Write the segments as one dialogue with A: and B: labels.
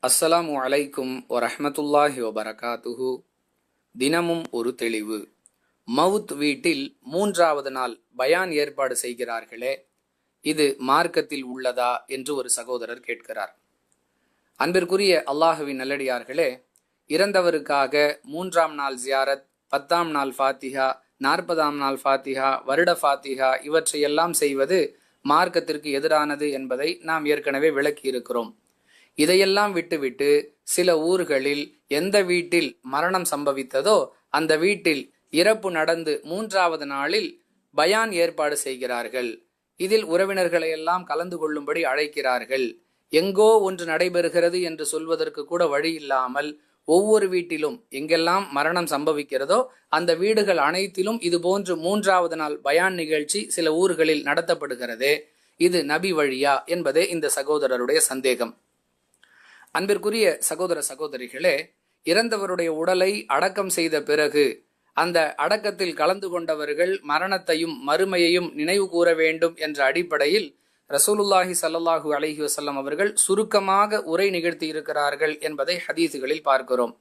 A: அஸ்ஸலாமு அலைக்கும் வரஹ்மத்துல்லாஹி வபரகாத்துஹு. தினமும் ஒரு தெளிவு. மவுத் வீட்டில் 3வது நாள் பயான் ஏற்பாடு செய்கிறார்களே, இது மார்க்கத்தில் உள்ளதா என்று ஒரு சகோதரர் கேட்கிறார். அன்பிற்குரிய அல்லாஹுவின் நல்லடியார்களே, இறந்தவருக்காக 3ஆம் நாள் ஜியாரத், 10ஆம் நாள் ஃபாத்திஹா, 40ஆம் நாள் ஃபாத்திஹா, வருட ஃபாத்திஹா இவற்றையெல்லாம் செய்வது மார்க்கத்திற்கு எதிரானது என்பதை நாம் ஏற்கனவே விளக்கி இருக்கிறோம். இதையெல்லாம் விட்டுவிட்டு சில ஊர்களில் எந்த வீட்டில் மரணம் சம்பவித்ததோ அந்த வீட்டில் இறப்பு நடந்து 3வது நாளில் பயான் ஏற்பாடு செய்கிறார்கள். இதில் உறவினர்களை எல்லாம் கலந்து கொள்ளும்படி அழைக்கிறார்கள். எங்கோ ஒன்று நடைபெறுகிறது என்று சொல்வதற்கு கூட வழி இல்லாமல் ஒவ்வொரு வீட்டிலும் எங்கெல்லாம் மரணம் சம்பவிக்கிறதோ அந்த வீடுகள் அனைத்திலும் இதுபோன்று 3வது நாள் பயான் நிகழ்ச்சி சில ஊர்களில் நடத்தப்படுகிறது. இது நபி வழியா என்பதே இந்த சகோதரருடைய சந்தேகம். அன்பிற்குரிய சகோதர சகோதரிகளே, இறந்தவருடைய உடலை அடக்கம் செய்த பிறகு அந்த அடக்கத்தில் கலந்து கொண்டவர்கள் மரணத்தையும் மறுமையையும் நினைவு கூற வேண்டும் என்ற அடிப்படையில் ரசூலுல்லாஹி ஸல்லல்லாஹு அலைஹி வஸல்லம் அவர்கள் சுருக்கமாக உரை நிகழ்த்தி இருக்கிறார்கள் என்பதை ஹதீஸுகளில் பார்க்கிறோம்.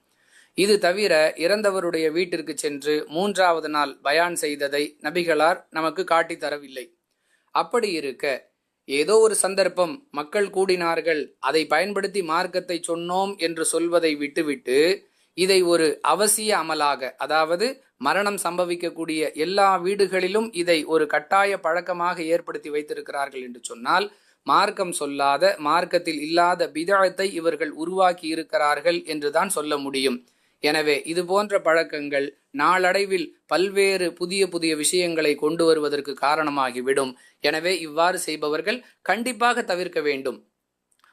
A: இது தவிர இறந்தவருடைய வீட்டிற்கு சென்று 3வது நாள் பயான் செய்ததை நபிகளார் நமக்கு காட்டி தரவில்லை. அப்படி இருக்க ஏதோ ஒரு சந்தர்ப்பம் மக்கள் கூடினார்கள், அதை பயன்படுத்தி மார்க்கத்தை சொன்னோம் என்று சொல்வதை விட்டுவிட்டு இதை ஒரு அவசிய அமலாக, அதாவது மரணம் சம்பவிக்கக்கூடிய எல்லா வீடுகளிலும் இதை ஒரு கட்டாய பழக்கமாக ஏற்படுத்தி வைத்திருக்கிறார்கள் என்று சொன்னால் மார்க்கம் சொல்லாத, மார்க்கத்தில் இல்லாத பிதஅத்தை இவர்கள் உருவாக்கி இருக்கிறார்கள் என்றுதான் சொல்ல முடியும். எனவே இது போன்ற பழக்கங்கள் நாளடைவில் பல்வேறு புதிய புதிய விஷயங்களை கொண்டு வருவதற்கு காரணமாகிவிடும். எனவே இவ்வாறு செய்பவர்கள் கண்டிப்பாக தவிர்க்க வேண்டும்.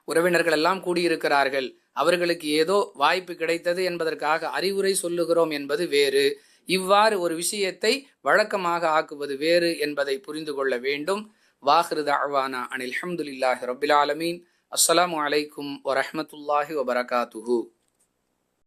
A: உறவினர்கள் எல்லாம் கூடியிருக்கிறார்கள், அவர்களுக்கு ஏதோ வாய்ப்பு கிடைத்தது என்பதற்காக அறிவுரை சொல்லுகிறோம் என்பது வேறு, இவ்வாறு ஒரு விஷயத்தை வழக்கமாக ஆக்குவது வேறு என்பதை புரிந்து கொள்ள வேண்டும். வாஹிரு தஅவானா அனில் ஹம்துலில்லாஹி ரப்பில் ஆலமீன். அஸ்ஸலாமு அலைக்கும் வரஹ்மத்துல்லாஹி வபரகாத்துஹு.